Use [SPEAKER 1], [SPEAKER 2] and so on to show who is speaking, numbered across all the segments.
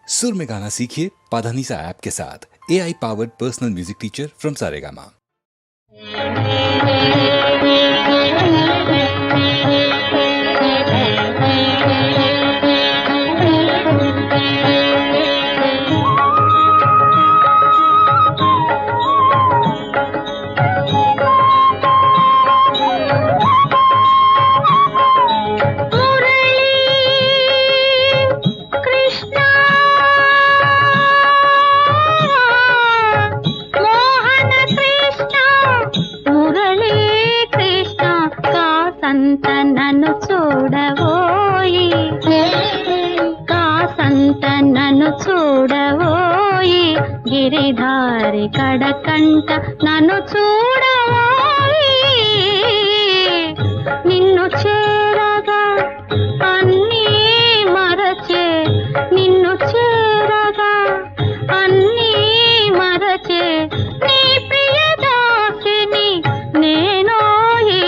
[SPEAKER 1] सुर में गाना सीखिए पाधानीसा ऐप के साथ। AI powered personal music teacher from Saregama.
[SPEAKER 2] నన్ను చూడవోయి కాసంత నన్ను చూడవోయి గిరిధారి కడకంట నన్ను చూడవోయి నిన్ను చేరగా అన్నీ మరచే నిన్ను చేరగా అన్నీ మరచే నీ ప్రియదాసిని నేనోయి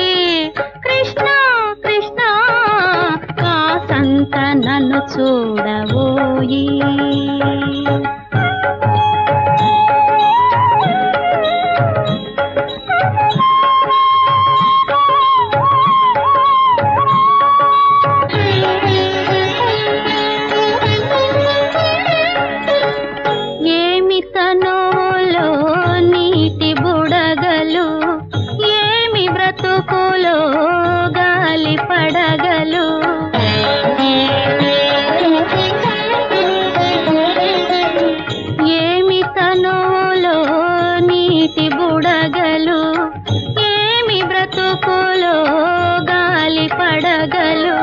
[SPEAKER 2] కాసంత నన్ను చూడవోయి ఏమి తనోలో నీటి బుడగలు ఏమి బ్రతుకులో గాలి పడగలు ఏమి తనోలో నీటి బుడగలు ఏమి బ్రతుకులో గాలి పడగలు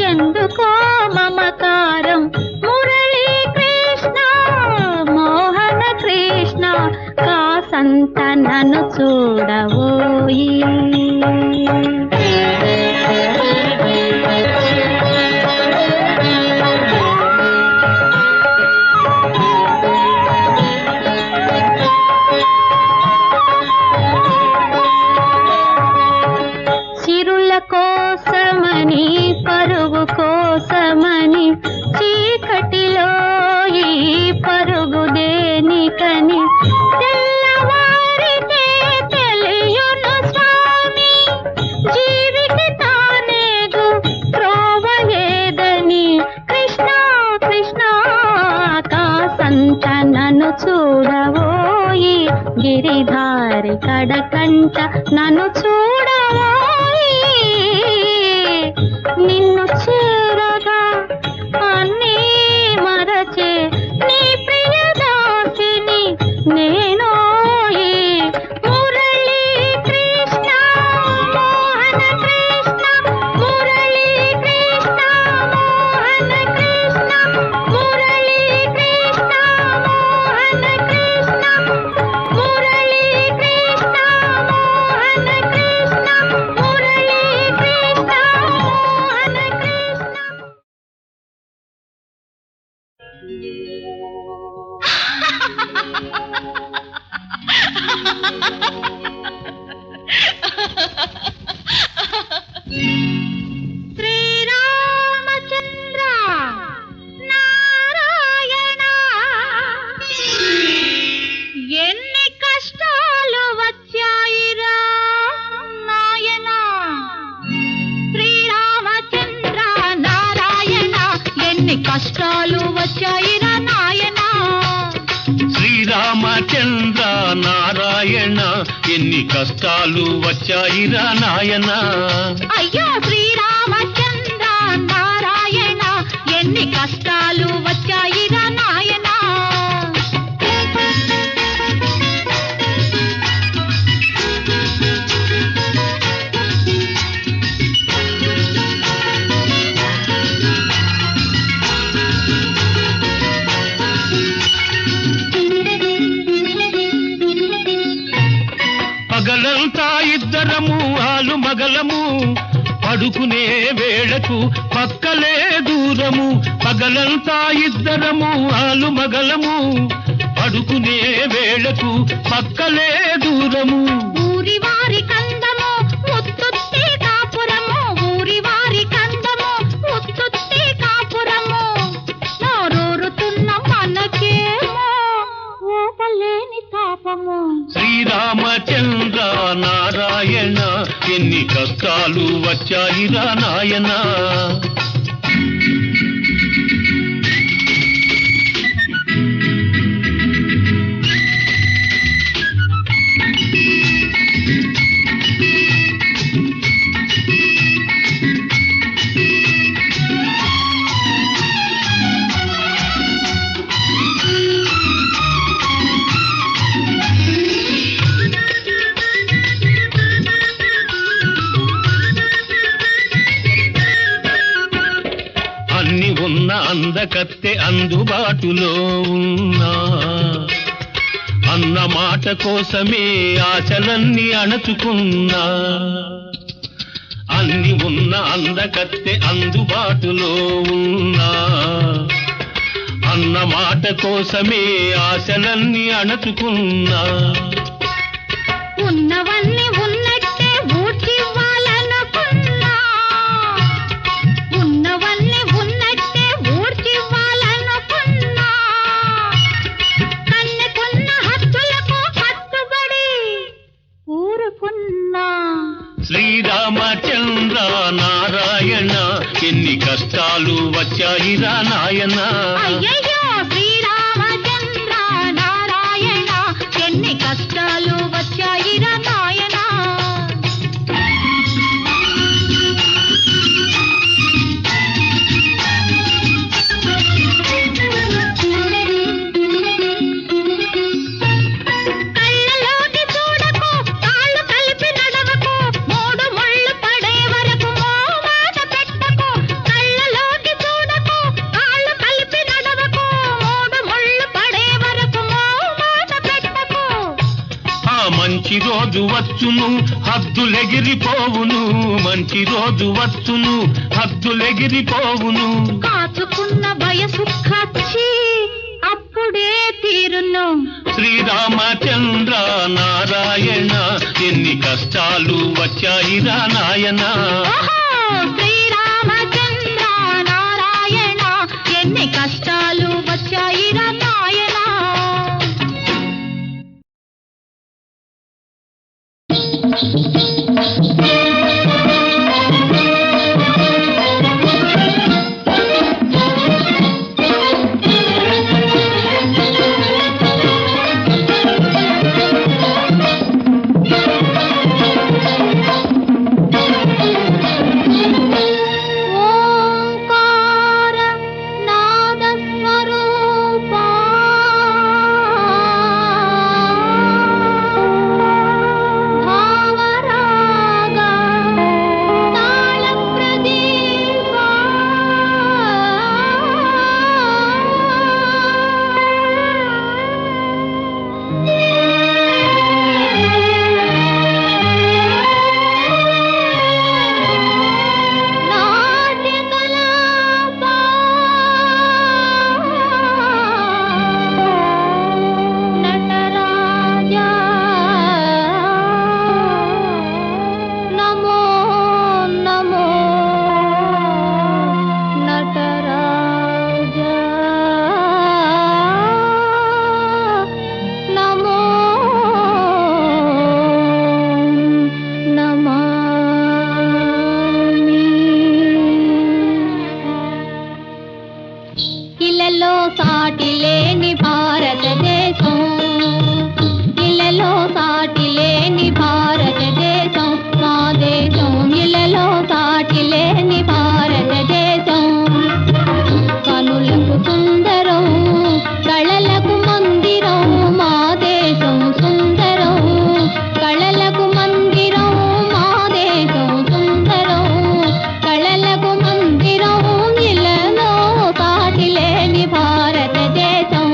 [SPEAKER 2] ఎందుకో మమకారం మురళీ కృష్ణ మోహన కృష్ణ కాసంత నన్ను చూడవోయి సిరుల కోసమని పరుగు కోసమని చీకటిలో ఈ పరుగు దేనికని తెల్లవారితే తెలియును స్వామి జీవికి తానేగు త్రోవ ఏదని కృష్ణ కృష్ణ కాసంత నన్ను చూడవోయి గిరిధారి కడకంట నన్ను చూడవోయి నిన్ను చేరగా అన్నీ మరచే నీ ప్రియదాసిని నేనోయి మురళీ కృష్ణ మోహన కృష్ణ మురళీ కృష్ణ మోహన కృష్ణ మురళీ కృష్ణ మోహన కృష్ణ మురళీ కృష్ణ మోహన కృష్ణ మురళీ కృష్ణ మోహన కృష్ణ శ్రీరామచంద్ర నారాయణ ఎన్ని కష్టాలు వచ్చాయిరా నాయనా శ్రీరామచంద్ర నారాయణ ఎన్ని కష్టాలు వచ్చాయిరా నాయనా
[SPEAKER 3] శ్రీరామచంద్ర నారాయణ ఎన్ని కష్టాలు వచ్చాయిరా నాయన
[SPEAKER 2] అయ్యో శ్రీరామచంద్ర నారాయణ ఎన్ని కష్టాలు వచ్చాయిరా నాయనా
[SPEAKER 3] పగలంతా ఇద్దరము మగలము పడుకునే వేళకు పక్కలే దూరము పగలంతా ఇద్దరము ఆలు మగలము, పడుకునే వేళకు పక్కలే దూరము.
[SPEAKER 2] ఊరి వారి కందము ముత్తుత్తి కాపురము, ఊరి వారి కందము ముత్తుత్తి కాపురము. నోరూరుతున్న మనకేమో ఊపలేని తాపము.
[SPEAKER 3] శ్రీరామచంద్ర నారాయణ ఎన్ని కష్టాలు వచ్చాయిరా నాయన. అన్ని ఉన్న అందకత్తె అందుబాటులో ఉన్నా, అన్న మాట కోసమే ఆశలన్నీ అణచుకున్నా. అన్ని ఉన్న అందకత్తె అందుబాటులో ఉన్నా, అన్న మాట కోసమే ఆశలన్నీ అణచుకున్నా.
[SPEAKER 2] ఉన్నవన్నీ ఉన్నట్టే ఊడ్చివ్వాలనుకున్నా, ఉన్నవన్నీ ఉన్నట్టే ఊడ్చివ్వాలనుకున్నా. కన్నుకున్న హద్దులకు కట్టుబడి ఊరుకున్నా.
[SPEAKER 3] శ్రీరామచంద్ర నారాయణ ఎన్ని కష్టాలు వచ్చాయిరా నాయన.
[SPEAKER 2] అయ్యయ్యో శ్రీరామచంద్ర నారాయణ ఎన్ని కష్టాలు వచ్చాయిరా నాయనా. కళ్ళలోకి చూడకు, కాళ్ళు కలిపి నడవకు, మూడు ముళ్ళు పడే వరకు మాట పెట్టకు. కళ్ళలోకి చూడకు, కాళ్ళు కలిపి నడవకు, మూడు ముళ్ళు పడే వరకు మాట పెట్టకు.
[SPEAKER 3] ఆ మంచి రోజు వచ్చును హద్దులెగిరిపోవును, మంచి రోజు వచ్చును హద్దులెగిరిపోవును.
[SPEAKER 2] కాచుకున్న వయసు ఖర్చి అప్పుడే తీరును.
[SPEAKER 3] శ్రీరామచంద్ర నారాయణ ఎన్ని కష్టాలు వచ్చాయిరా నాయన.
[SPEAKER 2] ఓహో శ్రీరామచంద్ర నారాయణ ఎన్ని కష్టాలు వచ్చాయిరా నాయనా. ఓంకార నాద స్వరూపా భావరాగ తాళ ప్రదీపా నాట్య కలాపా నటరాజా నమో నమో నటరాజా నమో నమామి. ఇలలో సాటి లేని భారతదేశం, ఇలలో సాటి లేని భారతదేశం మా దేశం. ఇలలో సాటి లేని భారతదేశం. కనులకు సుందరం, కళలకు మందిరం మా దేశం సుందరం. కళలకు మందిరం మా దేశం సుందరం. కళలకు మందిరం ఇలలో సాటి లేని భారతదేశం.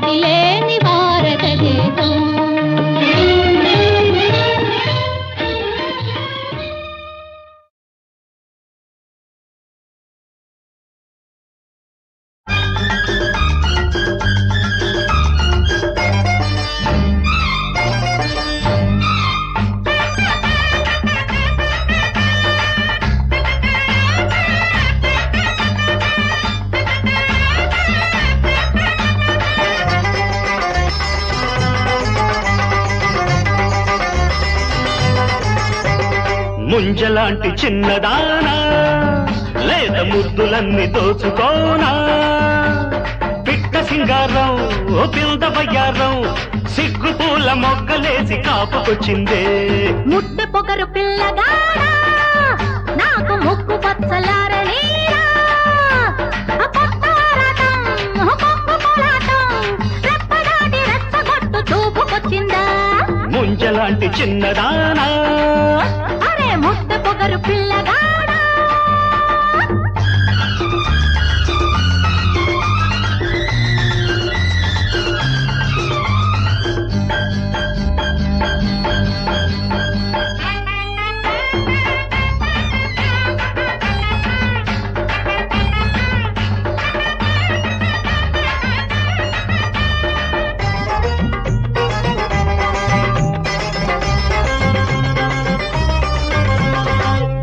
[SPEAKER 2] సాటి లేని భారతదేశం.
[SPEAKER 3] ముంజలాంటి చిన్నదానా లేత ముద్దులన్నీ దోచుకోనా పిట్ట సింగారం ఓ పిల్ద వయ్యారం సిగ్గు పూల మొగ్గలేసి కాపుకొచ్చిందే.
[SPEAKER 2] ముట్టె పొగరు పిల్లగాడా నాకు ముక్కు పచ్చలారనీరా రెచ్చగొట్టు చూపుకొచ్చిందా.
[SPEAKER 3] ముంజలాంటి చిన్నదానా
[SPEAKER 2] అరే ముట్టె పొగరు పిల్లగాడా.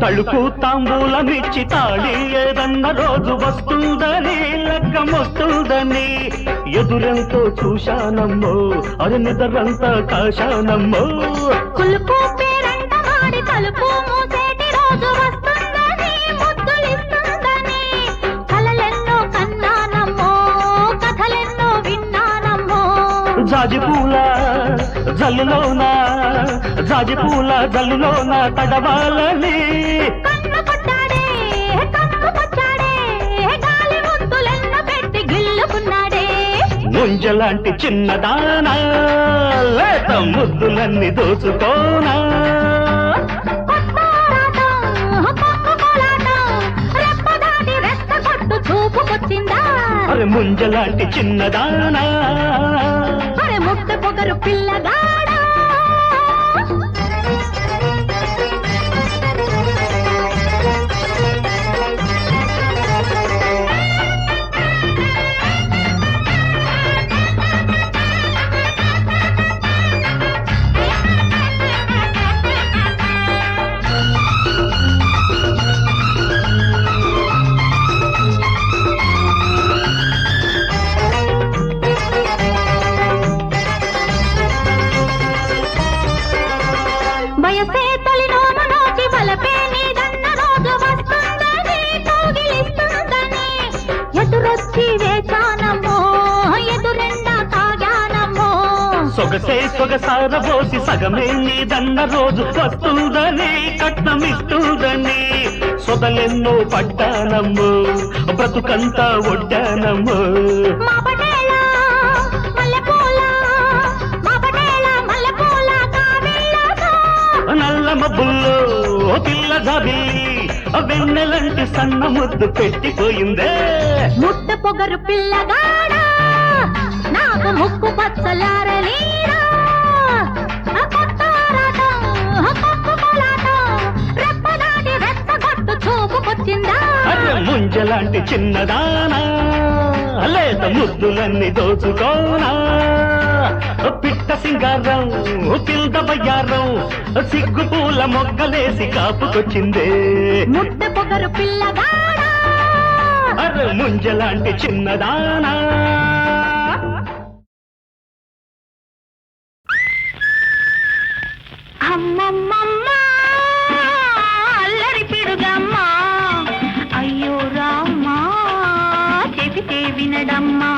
[SPEAKER 3] తలుపు తాంబూలమిచ్చి తాళి ఏదన్న రోజు వస్తుందని లగ్గమొస్తుందని ఎదురెంతో చూశానమ్మో అది నిద్రంతా కాశానమ్మో.
[SPEAKER 2] కులుపు పేరంట వాడి తలుపు మూసేటి రోజు వస్తుందని ముద్దులిస్తుందని కలలెన్నో కన్నానమ్మో కథలెన్నో విన్నానమ్మో.
[SPEAKER 3] జాజిపూల జల్లులోన తడవాలని
[SPEAKER 2] కన్ను కొట్టాడే కన్ను కొచ్చాడే గాలి ముద్దులెన్న పెట్టి గిల్లుకున్నాడే.
[SPEAKER 3] ముంజలాంటి చిన్నదానా లేత ముద్దులన్నీ దోచుకోనా.
[SPEAKER 2] చూపుకొచ్చిందా
[SPEAKER 3] అరే ముంజలాంటి చిన్నదానా
[SPEAKER 2] అరే ముట్ట పొగరు పిల్లగాడా. వయసే తొలినోమ నోచి బలపే నీదన్న రోజు వస్తుందని కౌగిలిస్తుందని ఎదురొచ్చి వేచానమ్మో ఎదురెండా తాగానమ్మో.
[SPEAKER 3] సొగసే సొగసార పోసి సగమే నీదన్న రోజు వస్తుందని కట్నమిస్తుందని సొదలెన్నో పడ్డానమ్మో బ్రతుకంతా ఒడ్డానమ్మో.
[SPEAKER 2] మా పటేళ మల్లెపూల మా పటేళ మల్లెపూల కావిళ్ళతో
[SPEAKER 3] నల్ల మబ్బుల్లో పిల్ల జాబిల్లి వెన్నెలంటి సన్న ముద్దు పెట్టిపోయిందే.
[SPEAKER 2] ముట్ట పొగరు పిల్లగాడా నాకు ముక్కు పచ్చలారలీరా రెప్పదాటి చూపుకొచ్చిందా.
[SPEAKER 3] అరే ముంజలాంటి చిన్నదానా లేత ముద్దులన్నీ దోచుకోనా. పిట్ట సింగారం పిల్ద బయ్యారం సిగ్గు పూల మొగ్గలేసి కాపుకొచ్చిందే.
[SPEAKER 2] ముట్ట పొగరు పిల్లగాడా
[SPEAKER 3] అరే ముంజలాంటి చిన్నదానా.
[SPEAKER 2] అమ్మమ్మమ్మ అల్లరి పిడుగమ్మా అయ్యో రామ్మా చెబితే వినడమ్మా.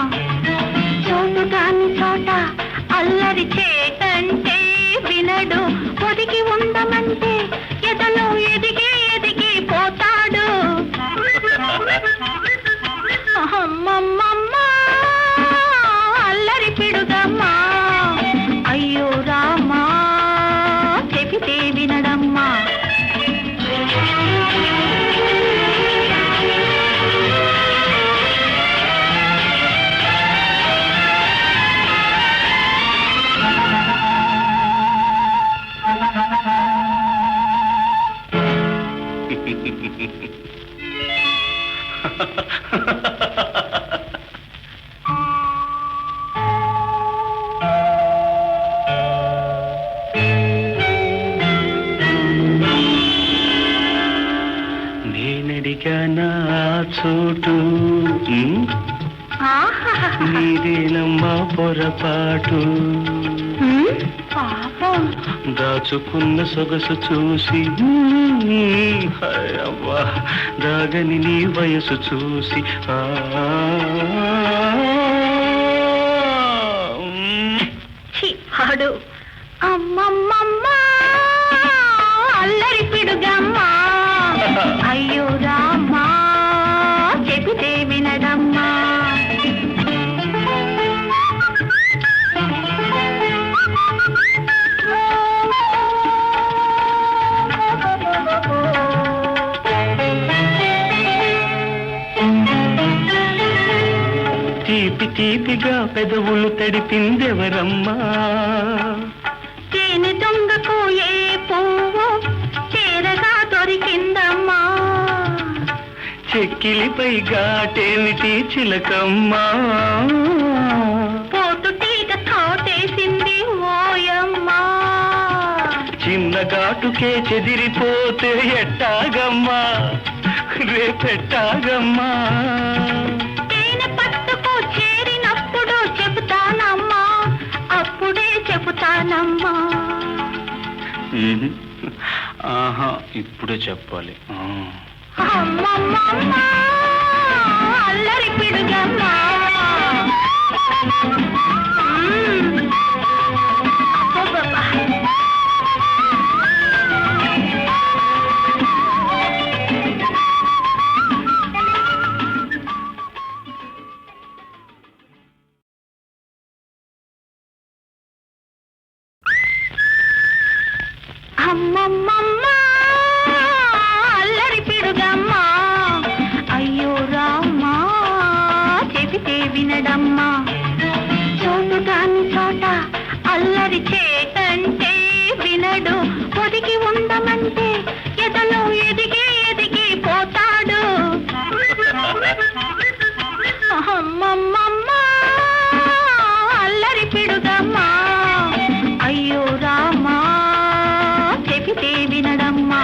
[SPEAKER 2] చోటు కాని చోట అల్లరి చేతంటే వినడు పొదిగి ఉండమంటే ఎదలో ఎదిగి ఎదిగి పోతాడు. అమ్మమ్మమ్మ
[SPEAKER 3] చోటు నీదేనమ్మా పొరపాటు
[SPEAKER 2] పాపం
[SPEAKER 3] దాచుకున్న సొగసు చూసి అవ్వా దాగని నీ వయసు చూసి
[SPEAKER 2] పాడు అమ్మమ్మమ్మ అల్లరి పిడుగమ్మా అయ్యో రామ్మా చెబితే వినడమ్మా
[SPEAKER 3] తీపి తీపిగా పెదవులు తడిపిందెవరమ్మా
[SPEAKER 2] తేనె దొంగకు ఏ పువ్వు చేరగా దొరికిందమ్మా
[SPEAKER 3] చెక్కిలిపై ఘాటేమిటి చిలకమ్మా
[SPEAKER 2] పోతు తీగ తోటేసింది ఓయమ్మా
[SPEAKER 3] చిన్న ఘాటుకే చెదిరిపోతే ఎట్టాగమ్మా రేపెట్టాగమ్మా
[SPEAKER 2] తేనె పట్టుకు చేరినప్పుడు చెబుతానమ్మా అప్పుడే చెబుతానమ్మా
[SPEAKER 3] ఆహా ఇప్పుడే చెప్పాలి
[SPEAKER 2] అమ్మమ్మమ్మ అల్లరి పిడుగమ్మా అబ్బబ్బబ్బా. అమ్మమ్మమ్మ అల్లరి పిడుగమ్మా అయ్యో రామ్మా చెబితే వినడమ్మా చోటు కాని చోట అల్లరి చేటంటే వినడు ఒదిగి ఉండమంటే ఎదలో ఎదిగి ఎదిగి పోతాడు అమ్మమ్మమ్మ అల్లరి పిడుగమ్మా అయ్యో రామ్మా చెబితే వినడమ్మా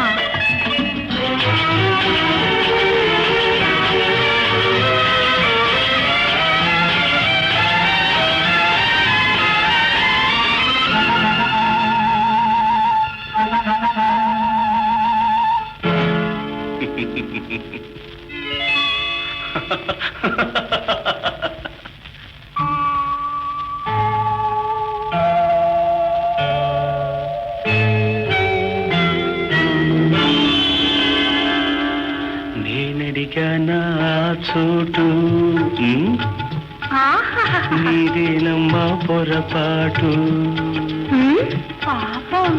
[SPEAKER 3] నేనడిగా నా చోటు నీదేనమ్మా పొరపాటు
[SPEAKER 2] పాపం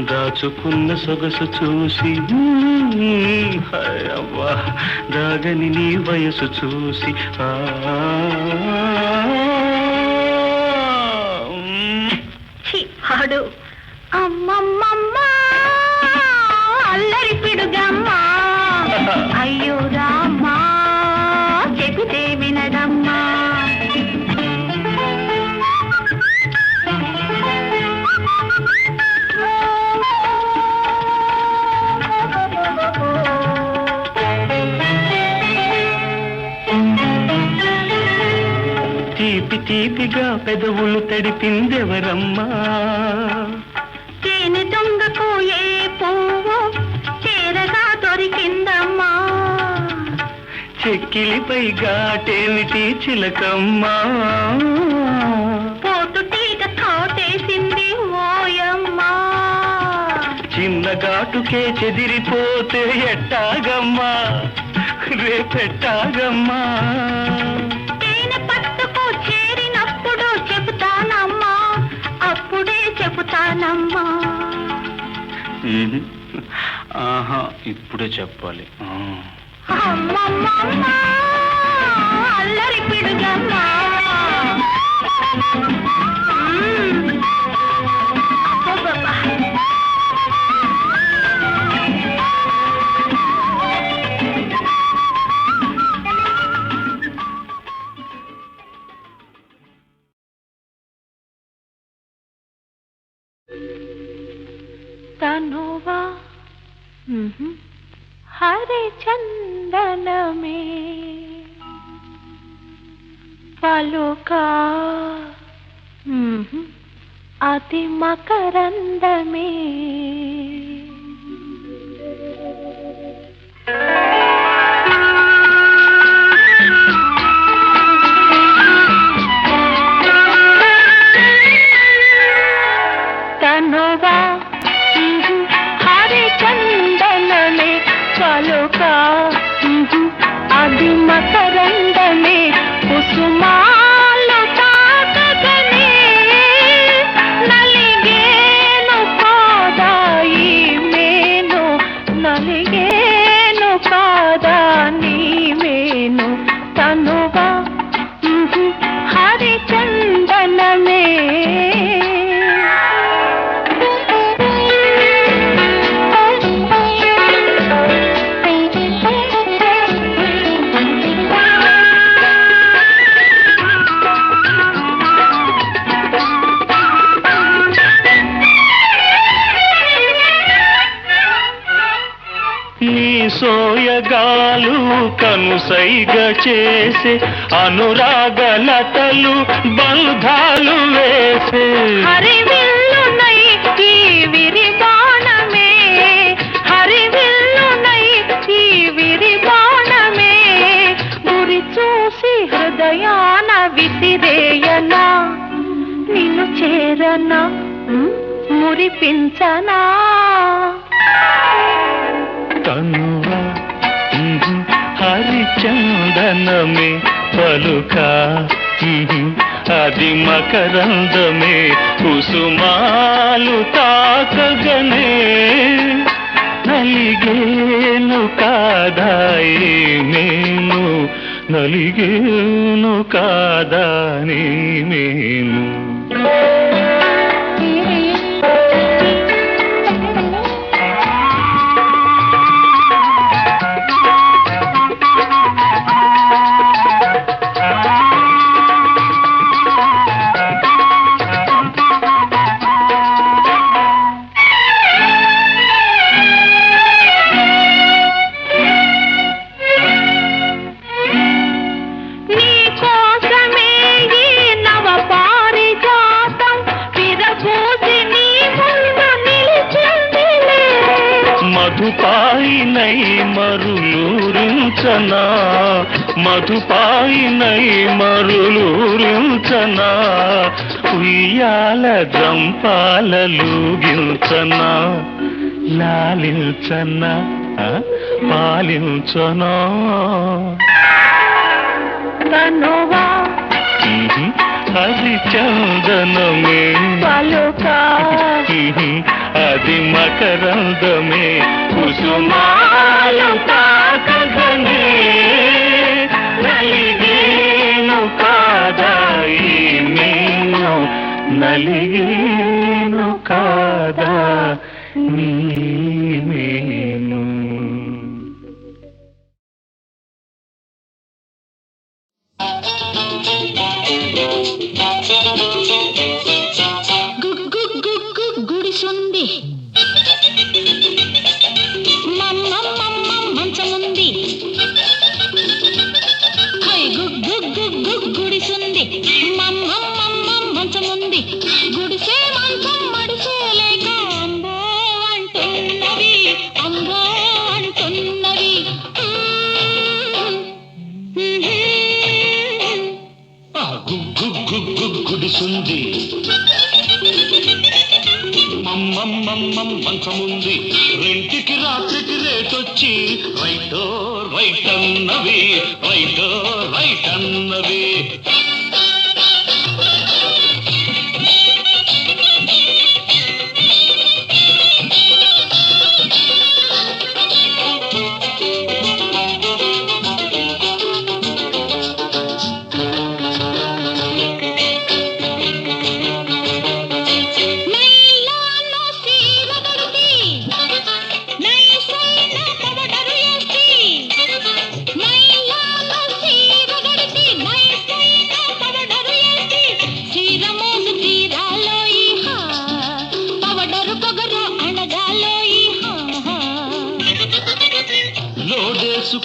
[SPEAKER 3] దాచుకున్న సొగసు చూసి అవ్వా దాగని నీ వయసు చూసి
[SPEAKER 2] పాడు అమ్మమ్మమ్మ అల్లరి పిడుగమ్మా అయ్యో రామ్మా చెబితే వినడమ్మా
[SPEAKER 3] తీపి తీపిగా పెదవులు తడిపిందెవరమ్మా
[SPEAKER 2] తేనె దొంగకు ఏ పువ్వు చేరగా దొరికిందమ్మా
[SPEAKER 3] చెక్కిలిపై ఘాటేమిటి చిలకమ్మా
[SPEAKER 2] పోతు తీగ తోటేసింది ఓయమ్మా
[SPEAKER 3] చిన్న ఘాటుకే చెదిరిపోతే ఎట్టాగమ్మా రేపెట్టాగమ్మా
[SPEAKER 2] తేనె పట్టుకు చేరినప్పుడు చెబుతానమ్మా అప్పుడే చెబుతానమ్మా
[SPEAKER 3] ఆహా ఇప్పుడే చెప్పాలి
[SPEAKER 2] అమ్మమ్మమ్మ అల్లరి పిడుగమ్మా అబ్బబ్బబ్బా. తనువా హరిచందనమే పలుకా అతి మకరందమే తనువా హరిచందనమే పలుకా అది మకరందమే కుసుమాలు తాకగనే నలిగేను కాదాయి మేను నలిగేను కాదా నీ మేను తనువా హరిచందనమే
[SPEAKER 3] సోయగాలు కనుసైగ చేసే అనురాగలతలు బంధాలు వేసే
[SPEAKER 2] హరివిల్లునై ఈ విరిబాణమే హరివిల్లునై ఈ విరిబాణమే గురి చూసి హృదయాన విసిరేయనా నిన్ను చేరనా మురిపించనా
[SPEAKER 3] తనువా హరిచందనమే పలుకా అది మకరందమే కుసుమాలు తాకగనే నలిగేను కాదాయి మేను నలిగేను కాదా నీ మేను మధుపాయినై మరులూరించనా మధుపాయినై మరులూరించనా ఉయ్యాల జంపాలూగించనా లాలించనా పాలించనా
[SPEAKER 2] తనువా
[SPEAKER 3] హరిచందనమే
[SPEAKER 2] పలుకా
[SPEAKER 3] అది మకరందమే కుసుమాలు తాకగనే నలిగేను కాదాయి మేను నలిగేను కాదా నీ మేను
[SPEAKER 2] గుడిసుంది మంచముంది గుడిసుంది మంచముంది గుడిసే మంచం మడిసే లేక అంబో అంటున్నవి అంబో అంటున్నవి
[SPEAKER 3] గుడిసుంది మంచముంది రెంటికి రాత్రికి రేటొచ్చి రైటో రైట్ అన్నవి రైటో రైట్ అన్నవి
[SPEAKER 2] నైసైన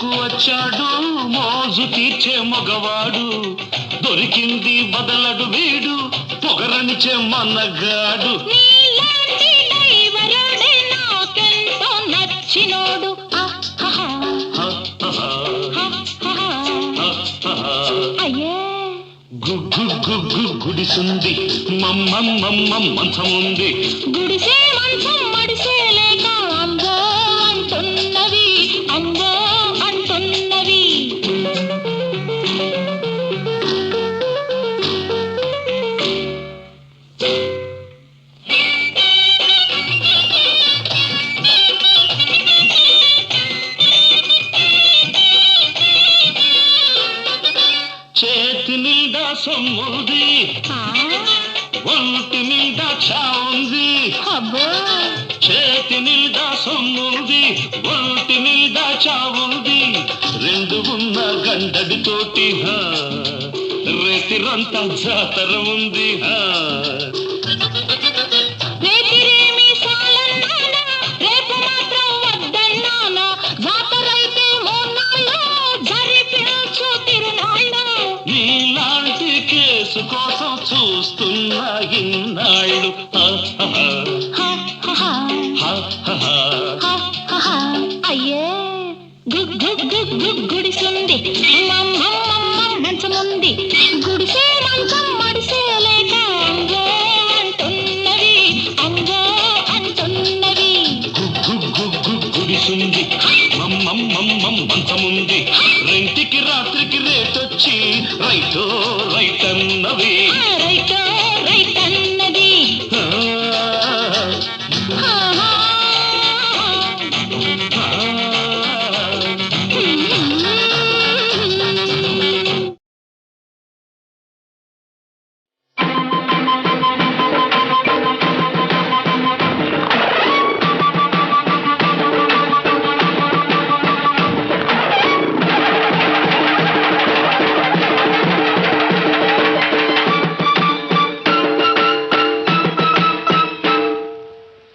[SPEAKER 3] మోసుకు వచ్చాడు మోజు తీర్చే మగవాడు దొరికింది బదలడు వీడు పొగరనిచే మన్నగాడు
[SPEAKER 2] నీలాంటి డ్రైవరుడే నాకెంతో నచ్చినోడు అయ్యే
[SPEAKER 3] గుగ్గు గుగ్గు గుడిసుంది మమ్మమ్మమ్మ మంచముంది
[SPEAKER 2] గుడిసే మంచం మడిసే లేక అంబో అంటున్నవి అంబో అంటున్నవి
[SPEAKER 3] చేతి నిండా సొమ్ముంది ఒంటి నిండా చావుంది
[SPEAKER 2] అబ్బో
[SPEAKER 3] చేతి నిండా సొమ్ముంది ఒంటి నిండా చావుంది రెండు ఉన్న గండడితోటి రేతిరంతా జాతర ఉంది
[SPEAKER 2] రేతిరేమి సాలన్నానా రేపు మాత్రం వద్దన్నానా జాతరైతే మూన్నాళ్ళు జరిపించు తిరునాళ్ళు
[SPEAKER 3] నీలాంటి కేసు కోసం చూస్తున్నా ఇన్నాళ్ళు
[SPEAKER 2] అయ్యే గుడిసుంది మంచముంది గుడిసే మంచం మడిసే లేక అంగో అంటున్నవి అంగో అంటున్నవి
[SPEAKER 3] గుడిసుంది మంచముంది రెంటికి రాత్రికి రేటొచ్చి రైటో రైట్ అన్నవి
[SPEAKER 2] రైటో రైట్ అన్నది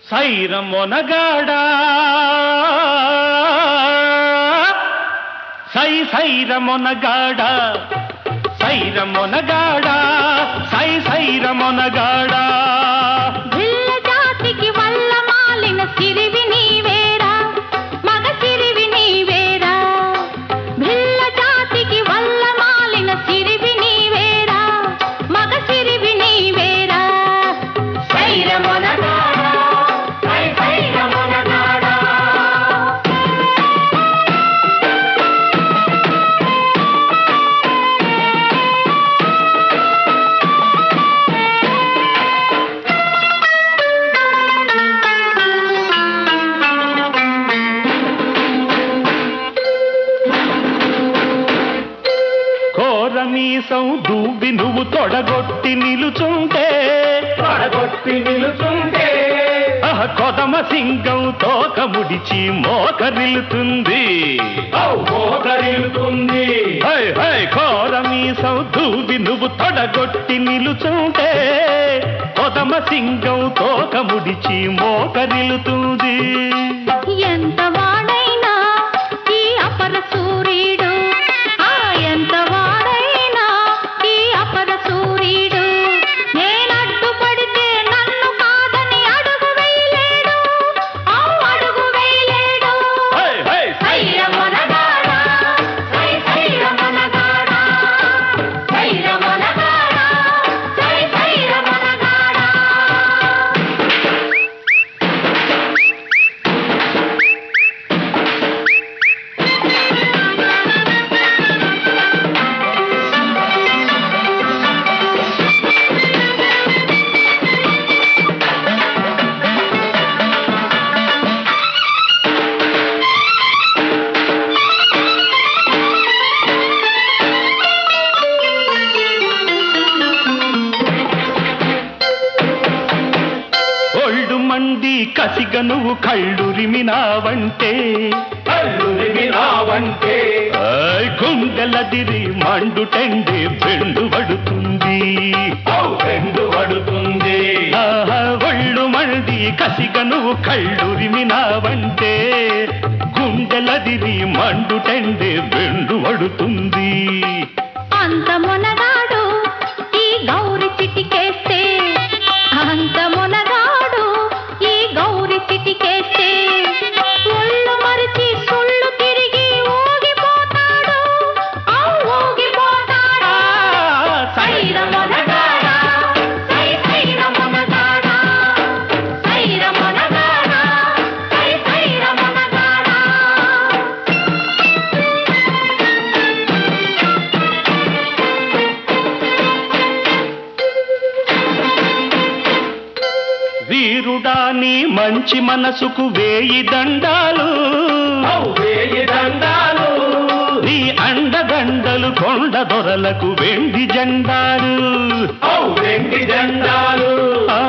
[SPEAKER 3] సైరమొనగాడా సైరమొనగాడా సైరమొనగాడా సైరమొనగాడా
[SPEAKER 2] భిల్ల జాతికి వల్ల మాలిన సిరివి నీవేరా మగ సిరివి నీవేరా భిల్ల జాతికి వల్ల మాలిన సిరివి నీవేరా మగ సిరివి నీవేరా సైరమొనగాడా
[SPEAKER 3] మీసం దూబి నువ్వు తొడగొట్టి నిలుచుంటే కొదమ సింగం తోక ముడిచి మోకరిల్లుతుంది కోర మీసం దూబి నువ్వు తొడగొట్టి నిలుచుంటే కొదమ సింగం తోక ముడిచి మోకరిల్లుతుంది
[SPEAKER 2] ఎంత వాడైనా ఈ అపర సూర్యుడు ఎంత వాడైనా ఈ అపర సూర్యుడు నేనడ్డు పడితే నన్ను కాదని అడుగు వేయలేడు అడుగు వేయలేడు సైరమొనగాడా సైరమొనగాడా సైరమొనగాడా సైరమొనగాడా
[SPEAKER 3] కసిగా నువ్వు కళ్ళురిమినావంటే గుండెలదిరి మండుటెండి బెండు పడుతుంది ఒళ్ళు మండి కసిగా నువ్వు కళ్ళురిమినావంటే గుండెలదిరి మండుటెండే వెండు వడుతుంది.
[SPEAKER 2] అంత మొనగాడు ఈ గౌరి చిటికేస్తే, అంత మొనగాడు ఈ గౌరి చిటికేస్తే ఒళ్ళు మరిచి సుళ్ళు తిరిగి ఊగిపోతాడు, ఊగిపోతాడు. సైర మొనగాడా, సైర మొనగాడా, సైర మొనగాడా, సైర మొనగాడా.
[SPEAKER 3] వీరుడా నీ మంచి మనసుకు వేయి దండాలు, వేయి దండాలు. నీ అండదండలు కొండ దొరలకు వెండి జెండాలు, వెండి జెండాలు. ఆ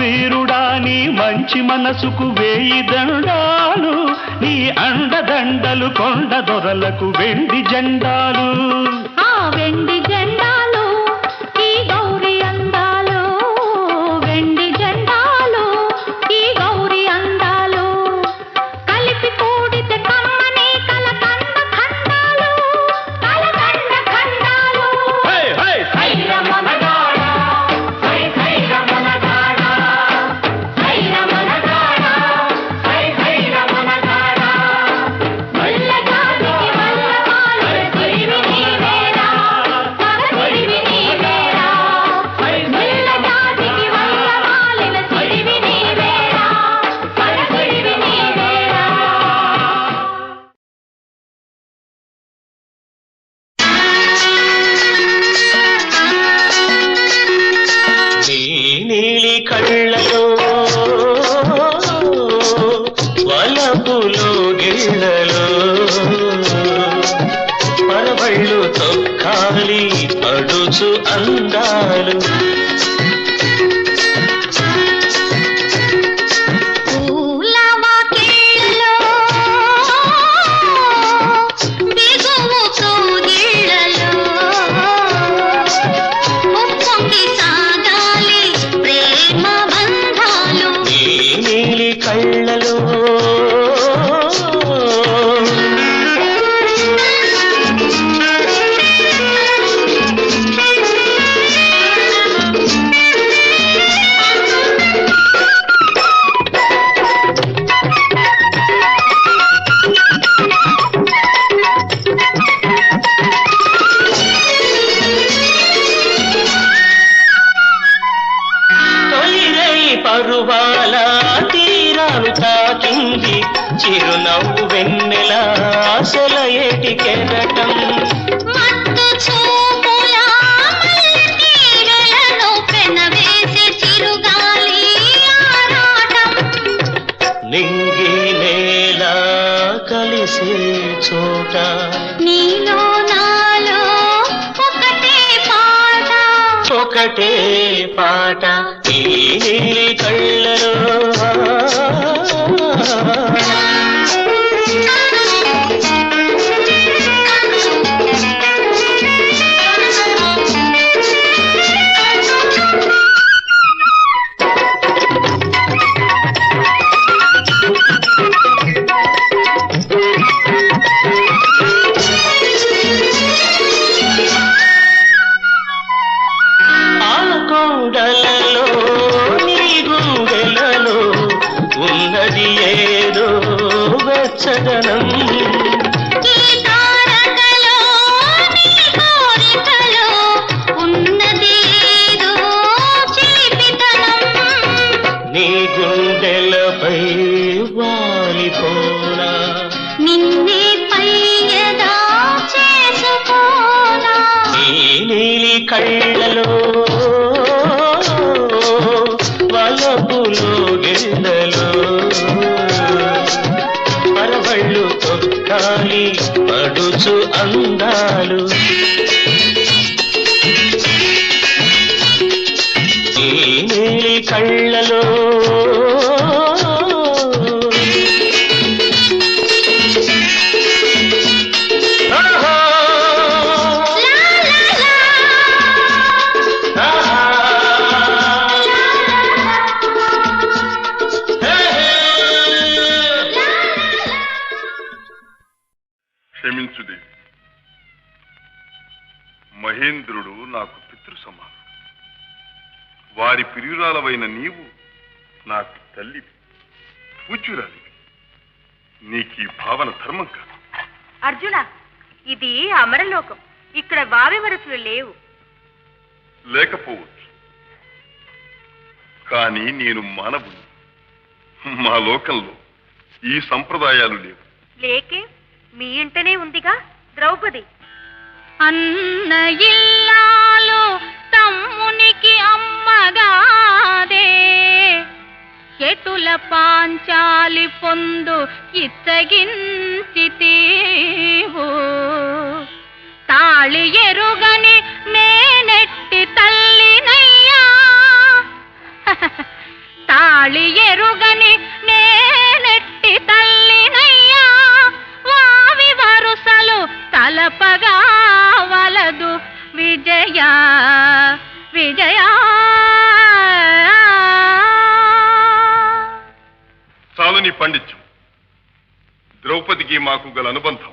[SPEAKER 3] వీరుడా నీ మంచి మనసుకు వేయి దండాలు, నీ అండదండలు కొండ దొరలకు వెండి జెండాలు.
[SPEAKER 2] ఆ వెండి జెండాలు ఈ గౌరి అందాలు, వెండి జెండాలు ఈ గౌరి అందాలు. కలిపి కూడితే కమ్మని కలకండ ఖండాలు, కలకండ ఖండాలు. సైర మొనగాడా, సైర మొనగాడా, సైర మొనగాడా, సైర మొనగాడా. ముల్లగాడికి వల్లమాలిన సిరివి నీవేరా, సగసిరివి నీవేరా. ముల్లగాడికి వల్లమాలిన సిరివి నీవేరా, సగసిరివి నీవేరా.
[SPEAKER 4] నీ నీలి కళ్ళలో వలపులో గిళ్ళలో పరవళ్ళు తొక్కాలి పడుచు అందాలు.
[SPEAKER 2] పూలవాకిళ్ళలో బిగువు కౌగిళ్ళలో ఉప్పొంగి సాగాలి ప్రేమ బంధాలు.
[SPEAKER 4] నీ నీలి కళ్ళలో తొలిరై పరువాల తీరాలు తాకింది చిరునవ్వు వెన్నెల ఆశల ఏటికెరటం.
[SPEAKER 2] మత్తు చూపుల మల్లె తీగలను పెనవేసే చిరుగాలి ఆరాటం.
[SPEAKER 4] నింగి నేల కలిసే చోట
[SPEAKER 2] నీలో నాలో ఒకటే పాట,
[SPEAKER 4] ఒకటే పాట. ఈ నీలి కళ్ళలో ఆ కొండలలో నీ గుండెలలో ఉన్నది ఏదో వెచ్చదనం.
[SPEAKER 2] ఈ తారకలో నీ కోరికలో ఉన్నది ఏదో చిలిపితనం.
[SPEAKER 4] నీ గుండెలపై వాలిపోనా
[SPEAKER 2] నిన్నే పైయదా చేసుకోనా.
[SPEAKER 4] ఈ నీలి కళ్ళలో వలపులో గిళ్ళలో పరవళ్ళు తొక్కాలి పడుచు అందాలు. ఈ నీలి కళ్ళలో ఆహా! ఆహా!
[SPEAKER 5] క్షమించుదేవి. మహేంద్రుడు నాకు పితృ సమానం. వారి ప్రియురాలవైన నీవు నాకు తల్లివి, పూజ్యురాలివి. నీకీ భావన ధర్మం కాదు.
[SPEAKER 6] అర్జున, ఇది అమరలోకం. ఇక్కడ వావి వరసలు లేవు.
[SPEAKER 5] లేకపోవచ్చు, కానీ నేను మానవుని. మా లోకంలో ఈ సంప్రదాయాలు లేవు.
[SPEAKER 6] లేకే మీ ఇంటనే ఉందిగా ద్రౌపది.
[SPEAKER 2] అన్న ఇల్లాలు తమ్మునికి అమ్మగాదే, ఎటుల పాంచాలి పొందు ఇచ్చగించితీవు. తాళి ఎరుగని నేనెట్టి తల్లినయ్యా, తాళి ఎరుగని నేనెట్టి తల్లినయ్యా. వావి వరుసలు తలపగా వలదు విజయ విజయ.
[SPEAKER 5] చాలు నీ పండిత్యం. ద్రౌపదికి మాకు గల అనుబంధం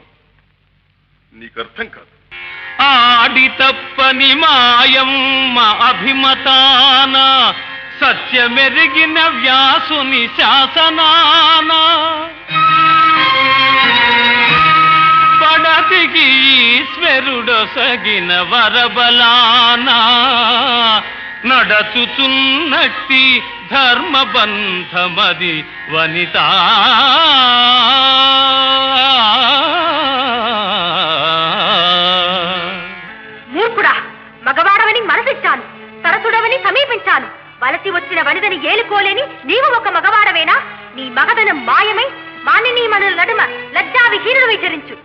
[SPEAKER 5] నీకు అర్థం కాదు.
[SPEAKER 4] ఆడి తప్పని మాయమ్మ అభిమతాన సత్యమెరిగిన వ్యాసుని శాసనాన పడతికి ఈశ్వరుడొసగిన వరబలాన నడచుచున్నట్టి ధర్మబంధమది వనిత.
[SPEAKER 6] మూర్ఖుడా, మగవాడవని మనసిచ్చాను, సరసుడవని సమీపించాను. వలసి వచ్చిన వనిదని ఏలుకోలేని నీవు ఒక మగవాడవేనా? నీ మగదనం మాయమై మానిని మనుల నడుమ లజ్జా విహీనుడు విచరించు.